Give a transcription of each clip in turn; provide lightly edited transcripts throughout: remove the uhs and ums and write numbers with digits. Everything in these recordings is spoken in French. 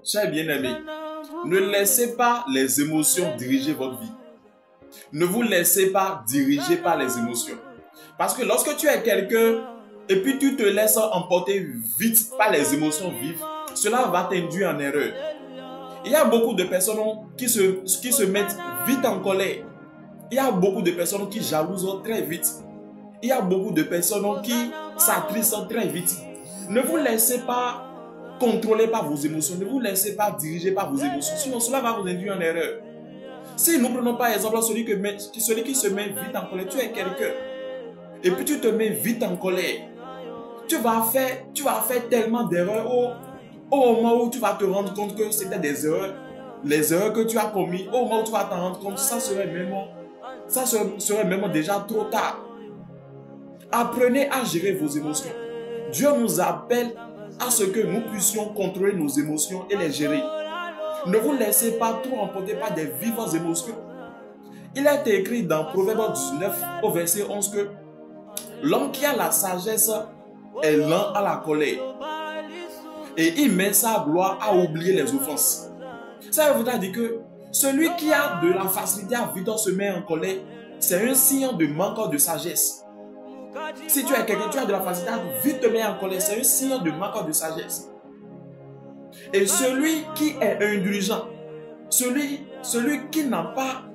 chers bien-aimés, ne laissez pas les émotions diriger votre vie. Ne vous laissez pas diriger par les émotions. Parce que lorsque tu es quelqu'un et puis tu te laisses emporter vite par les émotions vives, cela va t'induire en erreur. Il y a beaucoup de personnes qui se mettent vite en colère. Il y a beaucoup de personnes qui jalousent très vite. Il y a beaucoup de personnes qui s'attristent très vite. Ne vous laissez pas contrôler par vos émotions. Ne vous laissez pas diriger par vos émotions. Sinon, cela va vous induire en erreur. Si nous prenons par exemple celui qui se met vite en colère, tu es quelqu'un. Et puis tu te mets vite en colère. Tu vas faire tellement d'erreurs au moment où tu vas te rendre compte que c'était des erreurs. Les erreurs que tu as commises, au moment où tu vas t'en rendre compte, ça serait même déjà trop tard. Apprenez à gérer vos émotions. Dieu nous appelle à ce que nous puissions contrôler nos émotions et les gérer. Ne vous laissez pas trop emporter par des vives émotions. Il est écrit dans Proverbe 19 au verset 11 que l'homme qui a la sagesse est lent à la colère et il met sa gloire à oublier les offenses. Ça veut dire que celui qui a de la facilité à vite se mettre en colère, c'est un signe de manque de sagesse. Si tu es quelqu'un, tu as de la facilité à vite te mettre en colère, c'est un signe de manque de sagesse. Et celui qui est indulgent, celui qui n'a pas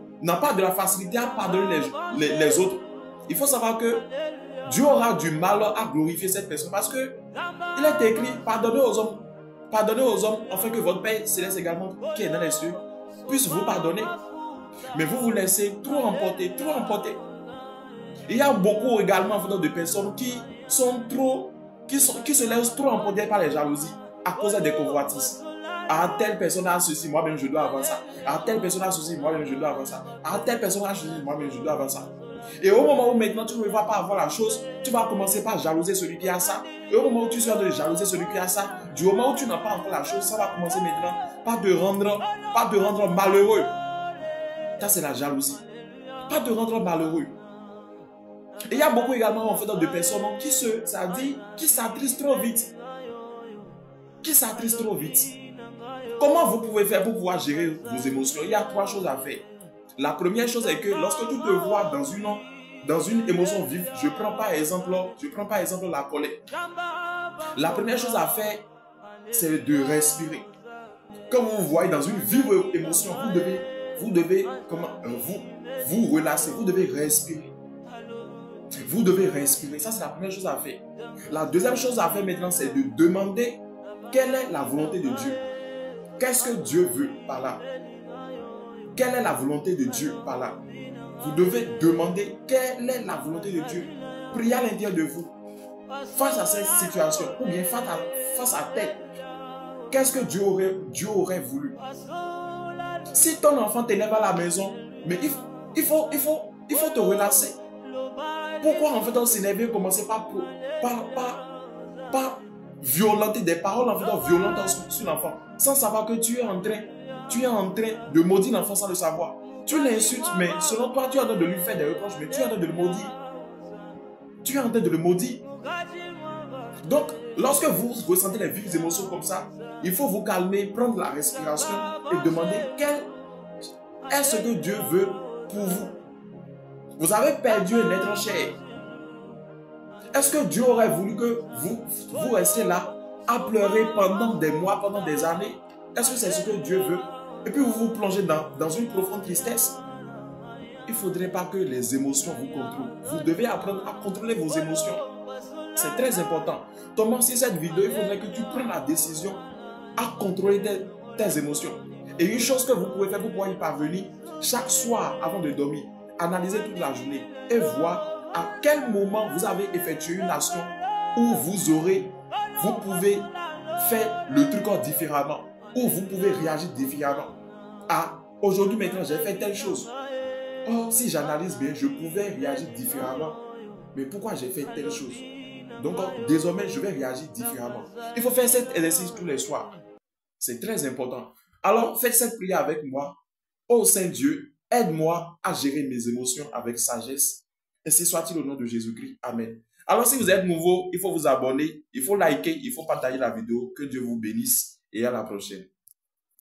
de la facilité à pardonner les autres, il faut savoir que Dieu aura du mal à glorifier cette personne parce que il est écrit, pardonnez aux hommes afin que votre Père céleste également qui est dans les cieux puisse vous pardonner. Mais vous vous laissez trop emporter. Il y a beaucoup également de personnes qui se laissent trop emporter par les jalousies à cause des convoitises. À telle personne a ceci, moi-même je dois avoir ça. À telle personne a ceci, moi-même je dois avoir ça. À telle personne a ceci, moi-même je dois avoir ça. Et au moment où maintenant tu ne vas pas avoir la chose, tu vas commencer par jalouser celui qui a ça. Et au moment où tu seras de jalouser celui qui a ça, du moment où tu n'as pas encore la chose, ça va commencer maintenant par te rendre malheureux. Ça c'est la jalousie. Pas te rendre malheureux. Et il y a beaucoup également de personnes qui s'attristent trop vite. Comment vous pouvez faire pour pouvoir gérer vos émotions? Il y a 3 choses à faire. La première chose est que lorsque tu te vois dans une émotion vive, je prends par exemple la colère. La première chose à faire, c'est de respirer. Comme vous voyez dans une vive émotion, vous devez vous relâcher, vous devez respirer. Vous devez respirer, ça c'est la première chose à faire. La deuxième chose à faire maintenant, c'est de demander quelle est la volonté de Dieu. Qu'est-ce que Dieu veut par là? Quelle est la volonté de Dieu par là? Vous devez demander quelle est la volonté de Dieu. Priez à l'intérieur de vous. Face à cette situation, ou bien face à telle. Qu'est-ce que Dieu aurait voulu? Si ton enfant t'énerve à la maison, mais il faut te relâcher. Pourquoi en fait on s'énerve et commencer par violenter des paroles violentes sur l'enfant, sans savoir que tu es en train de maudire l'enfant sans le savoir. Tu l'insultes, mais selon toi, tu es en train de lui faire des reproches, mais tu es en train de le maudire. Donc, lorsque vous ressentez les vives émotions comme ça, il faut vous calmer, prendre la respiration et demander quel est ce que Dieu veut pour vous. Vous avez perdu un être cher. Est-ce que Dieu aurait voulu que vous restiez là à pleurer pendant des mois, pendant des années? Est-ce que c'est ce que Dieu veut? Et puis vous vous plongez dans une profonde tristesse. Il ne faudrait pas que les émotions vous contrôlent. Vous devez apprendre à contrôler vos émotions. C'est très important. Thomas, si cette vidéo, il faudrait que tu prennes la décision à contrôler tes émotions. Et une chose que vous pouvez faire pour pouvoir y parvenir, chaque soir avant de dormir, analysez toute la journée et voir à quel moment vous avez effectué une action où vous pouvez faire le truc différemment, où vous pouvez réagir différemment. Ah, aujourd'hui maintenant j'ai fait telle chose. Oh, si j'analyse bien, je pouvais réagir différemment. Mais pourquoi j'ai fait telle chose? Donc, désormais, je vais réagir différemment. Il faut faire cet exercice tous les soirs. C'est très important. Alors, faites cette prière avec moi. Ô Saint-Dieu, aide-moi à gérer mes émotions avec sagesse. Ainsi soit-il au nom de Jésus-Christ. Amen. Alors, si vous êtes nouveau, il faut vous abonner, il faut liker, il faut partager la vidéo. Que Dieu vous bénisse et à la prochaine.